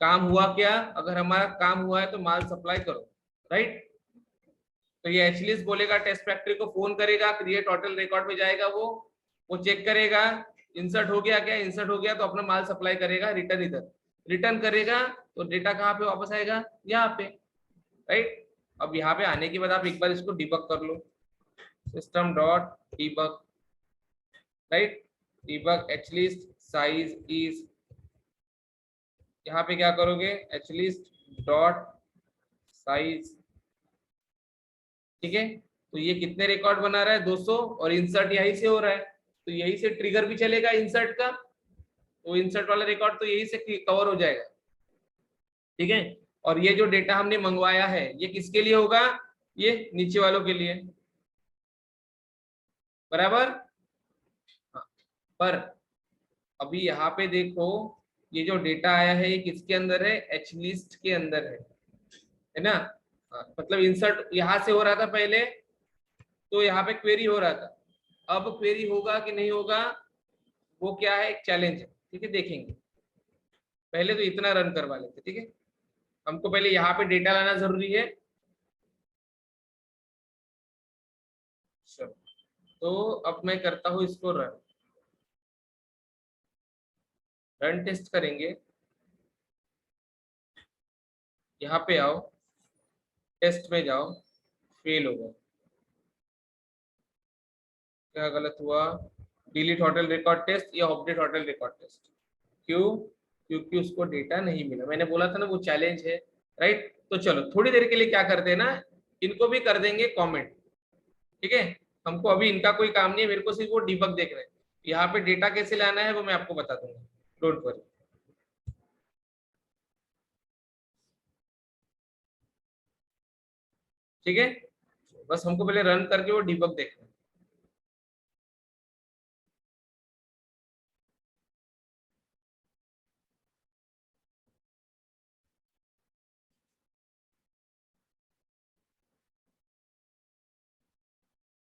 काम हुआ क्या। अगर हमारा काम हुआ है तो माल सप्लाई करो, राइट। तो ये एच लिस्ट बोलेगा, टेस्ट फैक्ट्री को फोन करेगा, क्रिएट टोटल रिकॉर्ड में जाएगा, वो चेक करेगा इंसर्ट हो गया क्या। इंसर्ट हो गया तो अपना माल सप्लाई करेगा, रिटर्न इधर रिटर्न करेगा। तो डेटा कहाँ पे वापस आएगा? यहाँ पे, राइट। अब यहाँ पे आने के बाद आप एक बार इसको डिबग कर लो, system dot debug, right. Debug H list size is, यहाँ पे क्या करोगे, एच लिस्ट डॉट साइज, ठीक है। तो ये कितने रिकॉर्ड बना रहा है? 200, और इंसर्ट यहीं से हो रहा है, तो यहीं से ट्रिगर भी चलेगा इंसर्ट का, तो इंसर्ट वाला रिकॉर्ड तो यहीं से कवर हो जाएगा, ठीक है। और ये जो डेटा हमने मंगवाया है ये किसके लिए होगा? ये नीचे वालों के लिए, बराबर। हाँ। पर अभी यहाँ पे देखो, ये जो डेटा आया है ये किसके अंदर है? एच लिस्ट के अंदर है ना। मतलब इंसर्ट यहाँ से हो रहा था पहले, तो यहाँ पे क्वेरी हो रहा था। अब क्वेरी होगा कि नहीं होगा, वो क्या है, एक चैलेंज है, ठीक है, देखेंगे। पहले तो इतना रन करवा लेते, ठीक है। हमको पहले यहाँ पे डेटा लाना जरूरी है। तो अब मैं करता हूँ इसको रन, रन टेस्ट करेंगे। यहाँ पे आओ, टेस्ट में जाओ, फेल होगा। क्या गलत हुआ? डिलीट होटल रिकॉर्ड टेस्ट या अपडेट होटल रिकॉर्ड टेस्ट? क्यों? क्योंकि उसको डेटा नहीं मिला। मैंने बोला था ना वो चैलेंज है, राइट। तो चलो थोड़ी देर के लिए क्या करते हैं ना, इनको भी कर देंगे कमेंट, ठीक है। हमको अभी इनका कोई काम नहीं है, मेरे को सिर्फ वो डिबग देख रहे हैं। यहाँ पे डेटा कैसे लाना है वो मैं आपको बता दूंगा, डोंट वरी। ठीक है, बस हमको पहले रन करके वो डिबग देखना है।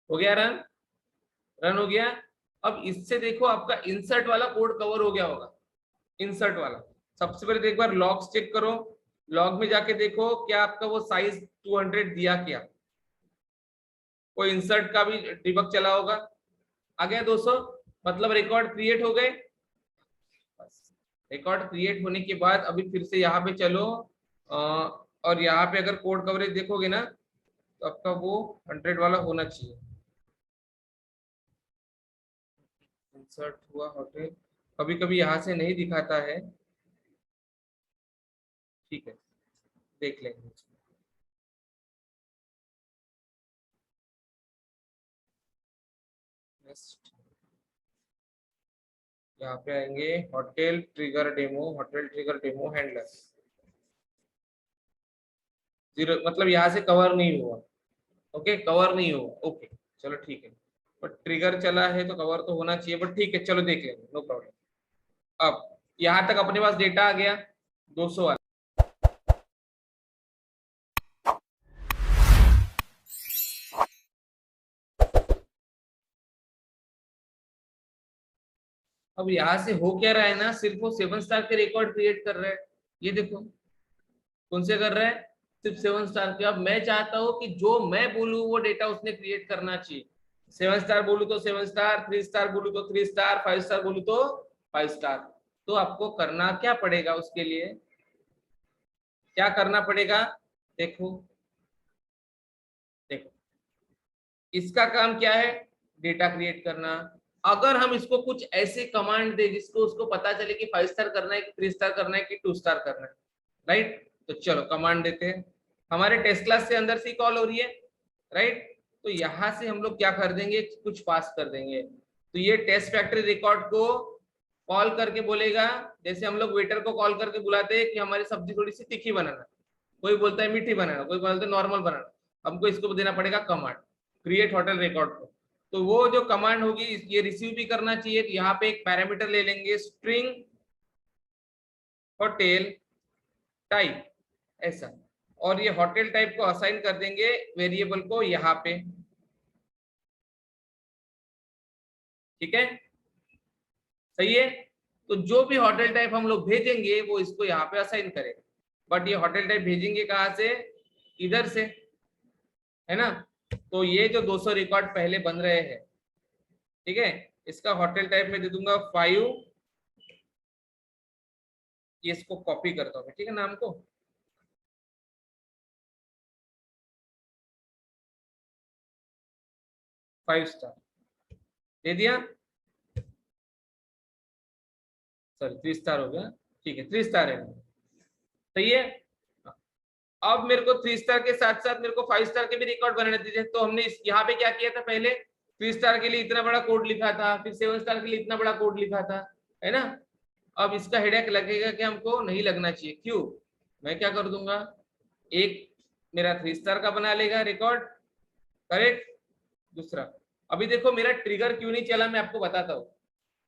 हो गया रन? रन हो गया। अब इससे देखो आपका इंसर्ट वाला कोड कवर हो गया होगा, इंसर्ट वाला। सबसे पहले तो एक बार लॉग्स चेक करो, लॉग में जाके देखो क्या आपका वो साइज 200 दिया क्या। वो इंसर्ट का भी डिबग चला होगा। आ गया 200, मतलब रिकॉर्ड क्रिएट हो गए। रिकॉर्ड क्रिएट होने के बाद अभी फिर से यहाँ पे चलो, और यहाँ पे अगर कोड कवरेज देखोगे ना तो आपका वो 100 वाला होना चाहिए। इंसर्ट हुआ होटल, कभी कभी यहाँ से नहीं दिखाता है, ठीक है, देख लेंगे। नेक्स्ट यहाँ पे आएंगे, hotel trigger demo, hotel trigger demo handler zero, मतलब यहाँ से कवर नहीं हुआ। ओके, कवर नहीं हुआ, ओके चलो ठीक है। बट ट्रिगर चला है तो कवर तो होना चाहिए, बट ठीक है चलो देख लेंगे, नो प्रॉब्लम। अब यहाँ तक अपने पास डेटा आ गया 200 वाला। अब यहाँ से हो क्या रहा है ना, सिर्फ वो 7 स्टार के रिकॉर्ड क्रिएट कर रहा है। ये देखो कौन से कर रहा है, सिर्फ 7 स्टार के। अब मैं चाहता हूँ कि जो मैं बोलूँ वो डेटा उसने क्रिएट करना चाहिए। 7 स्टार बोलूँ तो 7 स्टार, 3 स्टार बोलूँ तो 3 स्टार, 5 स्टार बोलूँ तो 5 स्टार। तो आपको करना क्या पड़ेगा उसके लिए, क्या करना पड़ेगा? देखो देखो, इसका काम क्या है, डेटा क्रिएट करना। अगर हम इसको कुछ ऐसे कमांड दे जिसको उसको पता चले कि 5 स्टार करना है कि 3 स्टार करना है कि 2 स्टार करना है, राइट। तो चलो कमांड देते हैं। हमारे टेस्ट क्लास से अंदर से कॉल हो रही है, राइट। तो यहां से हम लोग क्या कर देंगे, कुछ पास कर देंगे। तो ये टेस्ट फैक्ट्री रिकॉर्ड को कॉल करके बोलेगा, जैसे हम लोग वेटर को कॉल करके बुलाते हैं कि हमारी सब्जी थोड़ी सी तीखी बनाना, कोई बोलता है मीठी बनाना, कोई बोलता है नॉर्मल बनाना, हमको इसको देना पड़ेगा कमांड क्रिएट होटल रिकॉर्ड को। तो वो जो कमांड होगी ये रिसीव भी करना चाहिए। तो यहाँ पे एक पैरामीटर ले लेंगे स्ट्रिंग होटल टाइप ऐसा, और ये होटल टाइप को असाइन कर देंगे वेरिएबल को यहाँ पे। ठीक है, सही है। तो जो भी होटल टाइप हम लोग भेजेंगे वो इसको यहाँ पे असाइन करेगा। बट ये होटल टाइप भेजेंगे कहाँ से, इधर से, है ना। तो ये जो 200 रिकॉर्ड पहले बन रहे हैं, ठीक है, इसका होटल टाइप में दे दूंगा 5। ये इसको कॉपी करता हूँ, ठीक है, नाम को। फाइव स्टार दे दिया, सॉरी 3 स्टार हो गया, ठीक है 3 स्टार है, सही है। अब मेरे को 3 स्टार के साथ साथ मेरे को 5 स्टार के भी रिकॉर्ड बनाने दीजिए। तो हमने यहाँ पे क्या किया था, पहले 3 स्टार के लिए इतना बड़ा कोड लिखा था, फिर 7 स्टार के लिए इतना बड़ा कोड लिखा था, है ना। अब इसका हेडेक लगेगा कि हमको नहीं लगना चाहिए, क्यों, मैं क्या कर दूंगा, एक मेरा 3 स्टार का बना लेगा रिकॉर्ड, करेक्ट। दूसरा, अभी देखो मेरा ट्रिगर क्यों नहीं चला, मैं आपको बताता हूँ।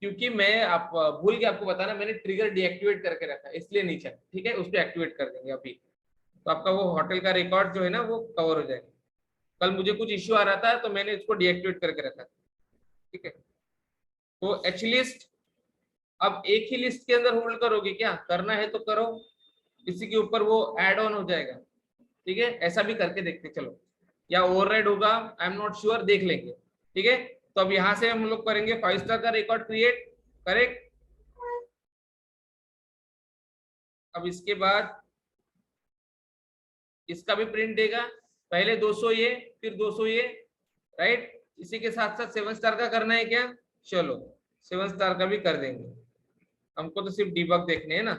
क्योंकि मैं आप भूल के आपको बताना, मैंने ट्रिगर डीएक्टिवेट करके रखा है, इसलिए नहीं चला। ठीक है, उस पर एक्टिवेट कर देंगे अभी, तो आपका वो होटल का रिकॉर्ड जो है ना वो कवर हो जाएगा। कल मुझे कुछ इश्यू आ रहा था तो मैंने इसको डीएक्टिवेट करके रखा था। ठीक है, तो एच लिस्ट अब एक ही लिस्ट के अंदर होल्ड करोगे क्या, करना है तो करो, इसी के ऊपर वो ऐड ऑन हो जाएगा। ठीक है, ऐसा भी करके देखते चलो, या ओवरराइड होगा, आई एम नॉट श्योर, देख लेंगे। ठीक है, तो अब यहाँ से हम लोग करेंगे 5 स्टार का रिकॉर्ड क्रिएट, करेक्ट। अब इसके बाद इसका भी प्रिंट देगा, पहले 200 ये, फिर 200 ये, राइट। इसी के साथ साथ 7 स्टार का करना है क्या, चलो 7 स्टार का भी कर देंगे, हमको तो सिर्फ डीबग देखने हैं ना।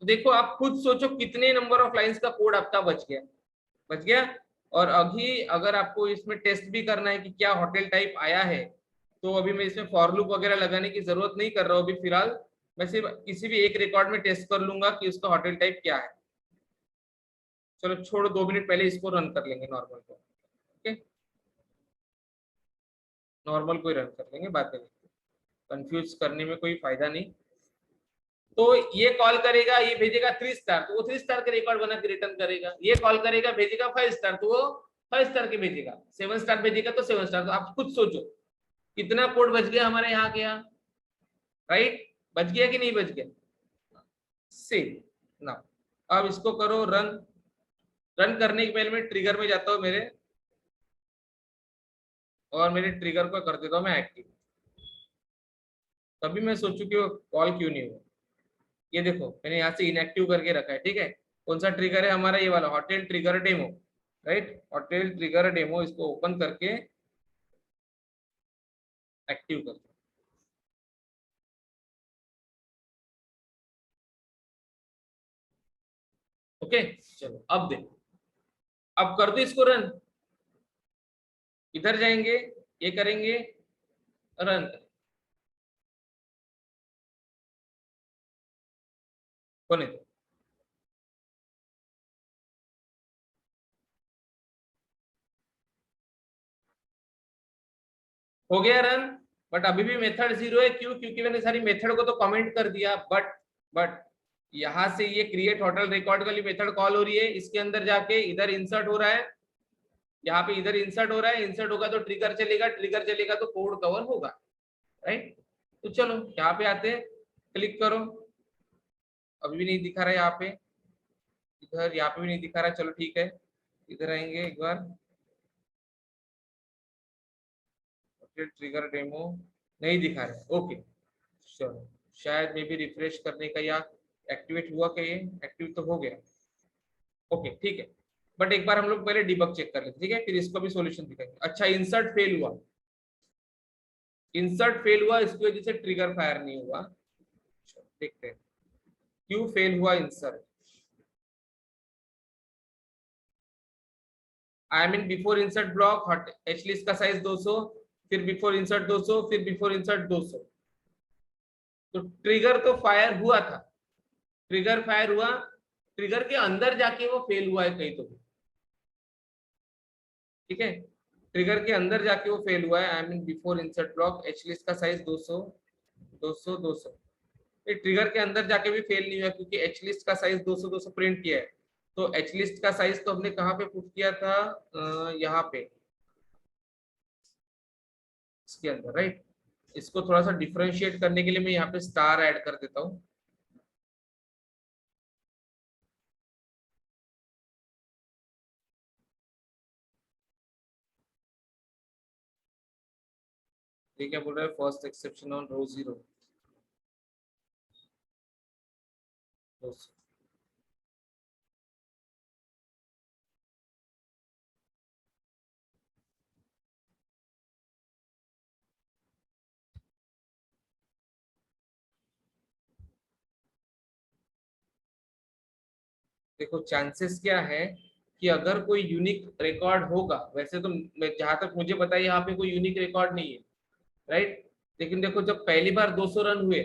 तो देखो आप खुद सोचो कितने नंबर ऑफ लाइंस का कोड आपका बच गया, बच गया। और अभी अगर आपको इसमें टेस्ट भी करना है कि क्या होटल टाइप आया है, तो अभी मैं इसमें फॉर लूप वगैरह लगाने की जरूरत नहीं कर रहा हूँ अभी फिलहाल। मैं सिर्फ किसी भी एक रिकॉर्ड में टेस्ट कर लूंगा कि उसका होटल टाइप क्या है। चलो छोड़ो, 2 मिनट पहले इसको रन कर लेंगे नॉर्मल को, ओके, नॉर्मल को ही रन कर लेंगे, बाद में कंफ्यूज करने में कोई फायदा नहीं। तो ये कॉल करेगा, ये भेजेगा 3 स्टार, तो वो 3 स्टार के रिकॉर्ड बना के रिटर्न करेगा। ये कॉल करेगा, भेजेगा 5 स्टार, तो वो 5 स्टार के भेजेगा। 7 स्टार भेजेगा तो 7 स्टार। तो आप खुद सोचो कितना कोड बच गया हमारे यहाँ के यहाँ, राइट, बच गया कि नहीं बच गया। सेव ना, अब इसको करो रन। रन करने के पहले मैं ट्रिगर में जाता हूँ मेरे, और मेरे ट्रिगर को कर देता हूँ मैं एक्टिव। तभी मैं सोचू कि वो कॉल क्यों नहीं हुआ। ये देखो मैंने यहाँ से इनएक्टिव करके रखा है। ठीक है, कौन सा ट्रिगर है हमारा, ये वाला hotel trigger demo, right. Hotel trigger demo, इसको ओपन करके एक्टिव कर दो। ओके, चलो अब देखो, अब कर दो इसको रन। इधर जाएंगे, ये करेंगे, रन, होने दो। हो गया रन, बट अभी भी मेथड 0 है। क्यों, क्योंकि मैंने सारी मेथड को तो कमेंट कर दिया। बट यहाँ से ये क्रिएट होटल रिकॉर्ड वाली मेथड कॉल हो रही है, इसके अंदर जाके इधर इंसर्ट हो रहा है, यहाँ पे इधर इंसर्ट हो रहा है। इंसर्ट होगा तो ट्रिगर चलेगा, ट्रिगर चलेगा तो कोड कवर होगा, राइट। तो चलो यहाँ पे आते हैं, क्लिक करो, अभी भी नहीं दिखा रहा है यहाँ पे, इधर यहाँ पे भी नहीं दिखा रहा है। चलो ठीक है, इधर आएंगे एक बार, ट्रिगर डेमो नहीं दिखा रहा है, ओके चलो, शायद मे भी रिफ्रेश करने का, या एक्टिवेट हुआ क्या, ये एक्टिव तो हो गया, ओके ठीक है। बट एक बार हम लोग पहले डिबग चेक कर लेते, ठीक है, फिर इसको भी सॉल्यूशन दिखाएंगे। अच्छा, इंसर्ट फेल हुआ, इंसर्ट फेल हुआ, इसकी वजह से ट्रिगर फायर नहीं हुआ। देखते हैं क्यों फेल हुआ insert. I mean before insert block H list का साइज 200, फिर बिफोर इंसर्ट 200, फिर बिफोर इंसर्ट 200, तो ट्रिगर तो फायर हुआ था, ट्रिगर फायर हुआ, ट्रिगर के अंदर जाके वो फेल हुआ है कहीं तो, ठीक है, ट्रिगर के अंदर जाके वो फेल हुआ है। I mean before insert block H list का साइज 200 200 200, ये ट्रिगर के अंदर जाके भी फेल नहीं हुआ क्योंकि एच लिस्ट का साइज 200 200 प्रिंट किया है। तो एच लिस्ट का साइज तो हमने कहाँ पे पुट किया था, यहाँ पे इसके अंदर, राइट। इसको थोड़ा सा डिफरेंशिएट करने के लिए मैं यहाँ पे स्टार ऐड कर देता हूँ। ठीक है, बोल रहा है फर्स्ट एक्सेप्शन ऑन रो 0। देखो चांसेस क्या है कि अगर कोई यूनिक रिकॉर्ड होगा, वैसे तो जहां तक मुझे पता है यहाँ पे कोई यूनिक रिकॉर्ड नहीं है, राइट। लेकिन देखो जब पहली बार 200 रन हुए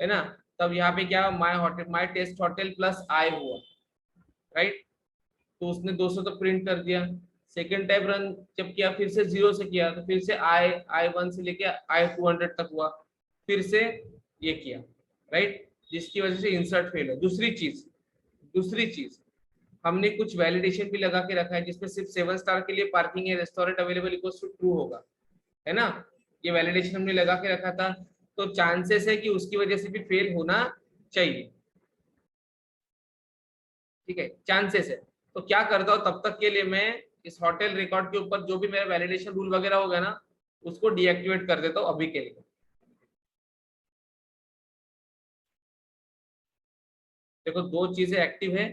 है ना, तब यहाँ पे क्या my hotel my test hotel plus I हुआ, राइट। तो उसने 200 तक प्रिंट कर दिया। सेकेंड टाइम रन जब किया फिर से 0 से किया, तो फिर से I1 से लेके I200 तक हुआ, फिर से ये किया, राइट, जिसकी वजह से इंसर्ट फेल है। दूसरी चीज हमने कुछ वैलिडेशन भी लगा के रखा है जिसमें सिर्फ 7 स्टार के लिए पार्किंग है restaurant available equals to true होगा, है ना। ये वैलिडेशन हमने लगा के रखा था, तो चांसेस है कि उसकी वजह से भी फेल होना चाहिए, ठीक है, चांसेस है। तो क्या करता हूँ तब तक के लिए मैं इस होटल रिकॉर्ड के ऊपर जो भी मेरा वैलिडेशन रूल वगैरह होगा ना, उसको डीएक्टिवेट कर देता हूँ अभी के लिए। देखो दो चीजें एक्टिव है,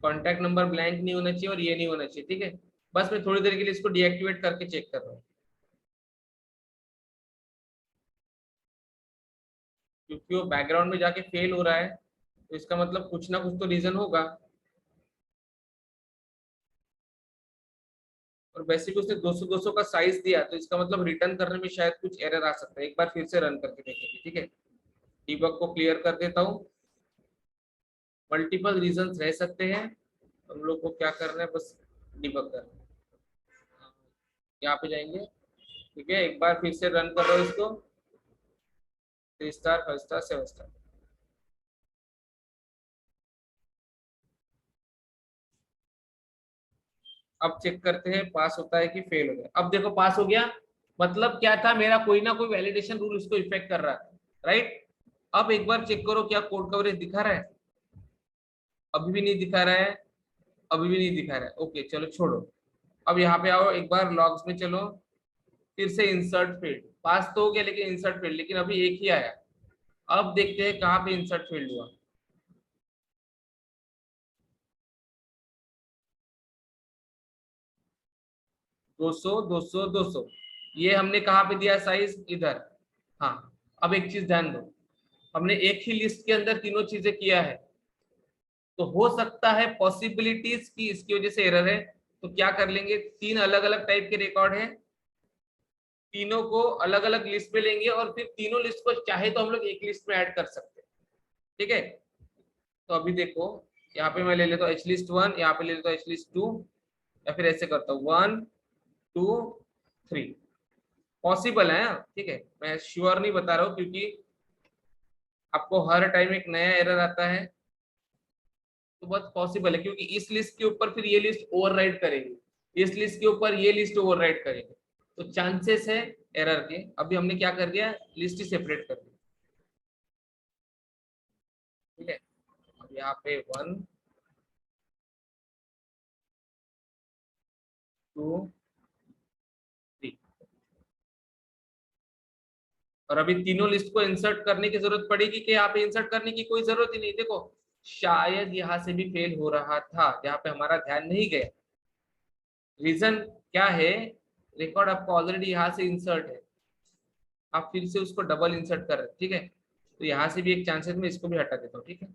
कॉन्टैक्ट नंबर ब्लैंक नहीं होना चाहिए और ये नहीं होना चाहिए, ठीक है। बस मैं थोड़ी देर के लिए इसको डीएक्टिवेट करके चेक कर रहा हूँ, क्योंकि वो बैकग्राउंड में जाके फेल हो रहा है, तो इसका मतलब कुछ ना कुछ तो रीजन होगा। और वैसे भी उसने 200 200 का साइज दिया, तो इसका मतलब रिटर्न करने में शायद कुछ एरर आ सकता है। एक बार फिर से रन करके देखेंगे, ठीक है। डीबग को क्लियर कर देता हूँ। मल्टीपल रीजंस रह सकते हैं, हम लोग को क्या करना है, बस डिबग करना है। यहाँ पे जाएंगे, ठीक है, एक बार फिर से रन कर रहा हूँ इसको। 3 स्टार 5 स्टार 7 स्टार। अब चेक करते हैं पास होता है कि फेल हो गया। अब देखो पास हो गया, मतलब क्या था, मेरा कोई ना कोई वैलिडेशन रूल उसको इफेक्ट कर रहा है, राइट। अब एक बार चेक करो क्या कोड कवरेज दिखा रहा है, अभी भी नहीं दिखा रहा है, अभी भी नहीं दिखा रहा है। ओके चलो छोड़ो, अब यहाँ पे आओ, एक बार लॉग्स में चलो, फिर से इंसर्ट फील्ड। पास तो हो गया लेकिन इंसर्ट फील्ड, लेकिन अभी एक ही आया। अब देखते हैं कहाँ पे इंसर्ट फील्ड हुआ। 200 200 200, ये हमने कहाँ पे दिया साइज, इधर। हाँ, अब एक चीज ध्यान दो, हमने एक ही लिस्ट के अंदर तीनों चीजें किया है, तो हो सकता है पॉसिबिलिटीज की इसकी वजह से एरर है। तो क्या कर लेंगे, तीन अलग अलग टाइप के रिकॉर्ड है, तीनों को अलग अलग लिस्ट में लेंगे और फिर तीनों लिस्ट को चाहे तो हम लोग एक लिस्ट में ऐड कर सकते हैं, ठीक है। तो अभी देखो, यहाँ पे मैं ले लेता हूँ एच लिस्ट 1, यहाँ पे ले लेता हूँ एच लिस्ट 2, या फिर ऐसे करता हूँ 1 2 3। पॉसिबल है, ठीक है, मैं श्योर नहीं बता रहा हूँ क्योंकि आपको हर टाइम एक नया एरर आता है। तो बहुत पॉसिबल है क्योंकि इस लिस्ट के ऊपर फिर ये लिस्ट ओवरराइड करेगी, इस लिस्ट के ऊपर ये लिस्ट ओवरराइड करेगी, तो चांसेस है एरर के। अभी हमने क्या कर दिया, लिस्ट ही सेपरेट कर दी, ठीक है। अब यहाँ पे 1 2 3, और अभी तीनों लिस्ट को इंसर्ट करने की जरूरत पड़ेगी कि यहाँ पे इंसर्ट करने की कोई जरूरत ही नहीं। देखो शायद यहाँ से भी फेल हो रहा था, यहाँ पे हमारा ध्यान नहीं गया। रीजन क्या है, रिकॉर्ड आपको ऑलरेडी यहाँ से इंसर्ट है, आप फिर से उसको डबल इंसर्ट कर रहे हैं, ठीक है। तो यहाँ से भी एक चांसेस में इसको भी हटा देता हूँ, ठीक है।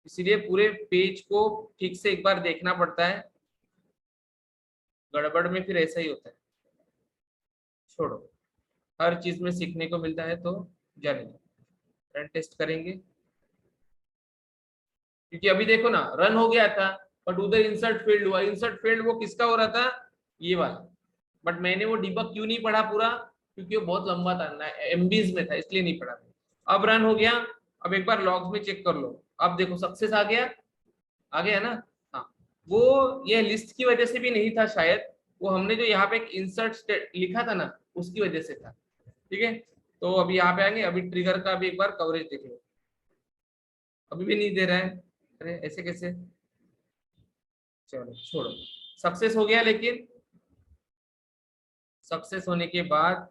इसीलिए पूरे पेज को ठीक से एक बार देखना पड़ता है, गड़बड़ में फिर ऐसा ही होता है। छोड़ो, हर चीज में सीखने को मिलता है, तो जाने रन टेस्ट करेंगे। क्योंकि अभी देखो ना रन हो गया था, बट उधर इंसर्ट फेल्ड हुआ। इंसर्ट फेल्ड वो किसका हो रहा था, ये वाला। बट मैंने वो डिबग क्यों नहीं पढ़ा पूरा, क्योंकि वो बहुत लंबा था, एमबीज में था, इसलिए नहीं पढ़ा। अब रन हो गया। अब एक बार लॉग्स में चेक कर लो। अब देखो सक्सेस आ गया, आ गया ना। हाँ, वो ये लिस्ट की वजह से भी नहीं था शायद, वो हमने जो यहाँ पे एक इंसर्ट लिखा था ना, उसकी वजह से था। ठीक है, तो अभी यहाँ पे आएंगे। अभी ट्रिगर का भी एक बार कवरेज देख लो। अभी भी नहीं दे रहा है, अरे ऐसे कैसे। चलो छोड़ो, सक्सेस हो गया। लेकिन सक्सेस होने के बाद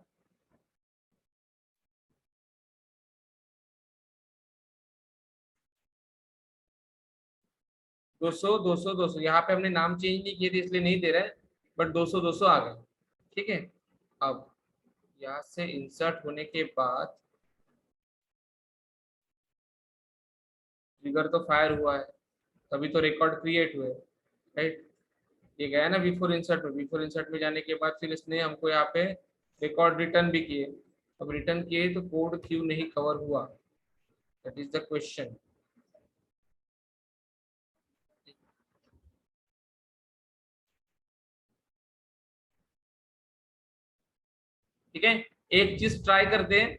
200 200 200, यहाँ पे हमने नाम चेंज नहीं किए थे इसलिए नहीं दे रहा है, बट 200 200 आ गए। ठीक है, अब यहाँ से इंसर्ट होने के बाद ट्रिगर तो फायर हुआ है, तभी तो रिकॉर्ड क्रिएट हुए, राइट। ये गया ना बिफोर इंसर्ट में, बिफोर इंसर्ट में जाने के बाद फिर इसने हमको यहाँ पे रिकॉर्ड रिटर्न भी किए। अब रिटर्न किए तो कोड क्यों नहीं कवर हुआ, दैट इज द क्वेश्चन। ठीक है, एक चीज ट्राई करते हैं,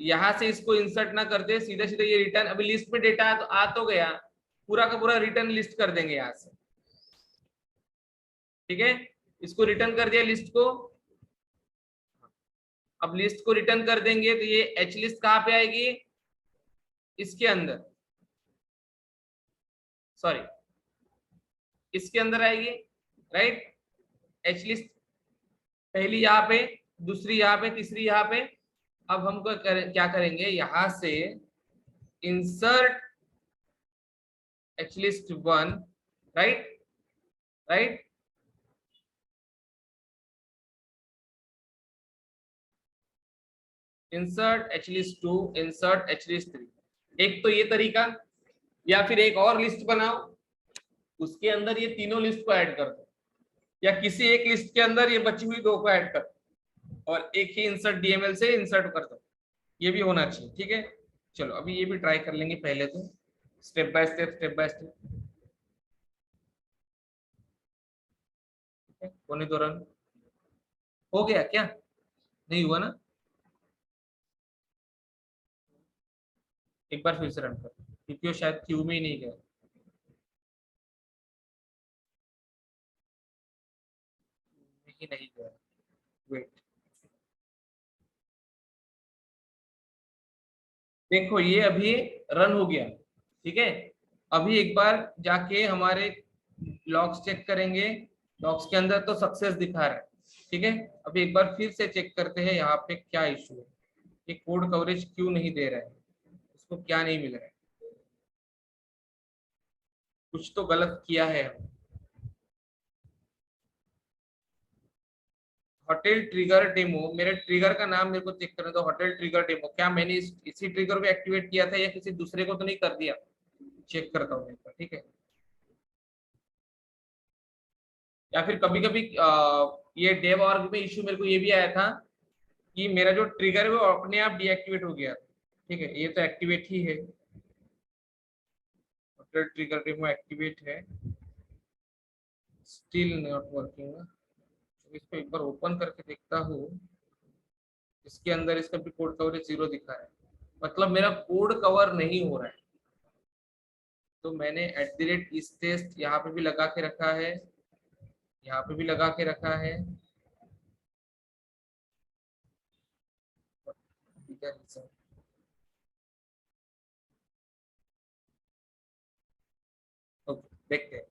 यहाँ से इसको इंसर्ट ना करते, सीधे सीधे ये रिटर्न, अभी लिस्ट में डेटा आ तो गया, पूरा का पूरा रिटर्न लिस्ट कर देंगे यहाँ से। ठीक है, इसको रिटर्न कर दिया लिस्ट को। अब लिस्ट को रिटर्न कर देंगे तो ये एच लिस्ट कहाँ पे आएगी, इसके अंदर, सॉरी इसके अंदर आएगी, राइट। एच लिस्ट पहली यहाँ पे, दूसरी यहाँ पे, तीसरी यहाँ पे। अब हमको क्या करेंगे, यहाँ से insert H list 1, right, right. Insert H list 2, insert H list 3। एक तो ये तरीका, या फिर एक और लिस्ट बनाओ, उसके अंदर ये तीनों लिस्ट को ऐड कर दो, या किसी एक लिस्ट के अंदर ये बची हुई दो को ऐड कर दो, और एक ही इंसर्ट डीएमएल से इंसर्ट कर दो। ये भी होना चाहिए। ठीक है, चलो अभी ये भी ट्राई कर लेंगे पहले तो, step by step, step by step. होने दो रन। हो गया क्या, नहीं हुआ ना, एक बार फिर से रन कर, क्योंकि वो शायद क्यू में ही नहीं गया। नहीं नहीं गया, वेट। देखो ये अभी रन हो गया। ठीक है, अभी एक बार जाके हमारे लॉग्स चेक करेंगे, लॉग्स के अंदर तो सक्सेस दिखा रहा है। ठीक है, अभी एक बार फिर से चेक करते हैं यहाँ पे क्या इशू है, ये कोड कवरेज क्यों नहीं दे रहा है, उसको क्या नहीं मिल रहा है, कुछ तो गलत किया है हम। होटल ट्रिगर डेमो, मेरे ट्रिगर का नाम मेरे को चेक करने दो, होटल ट्रिगर डेमो। क्या मैंने इसी ट्रिगर को एक्टिवेट किया था या किसी दूसरे को तो नहीं कर दिया, चेक करता हूँ एक बार। ठीक है, या फिर कभी कभी ये डेव ऑर्ग में इशू मेरे को ये भी आया था कि मेरा जो ट्रिगर है वो अपने आप डीएक्टिवेट हो गया। ठीक है, ये तो एक्टिवेट ही है, होटल ट्रिगर डेमो एक्टिवेट है, स्टिल नॉट वर्किंग। इसको एक बार ओपन करके देखता हूँ, इसके अंदर इसका भी कोड कवरेज 0 दिखा है, मतलब मेरा कोड कवर नहीं हो रहा है। तो मैंने @ इस टेस्ट यहाँ पे भी लगा के रखा है, यहाँ पे भी लगा के रखा है। ओके, देखते हैं।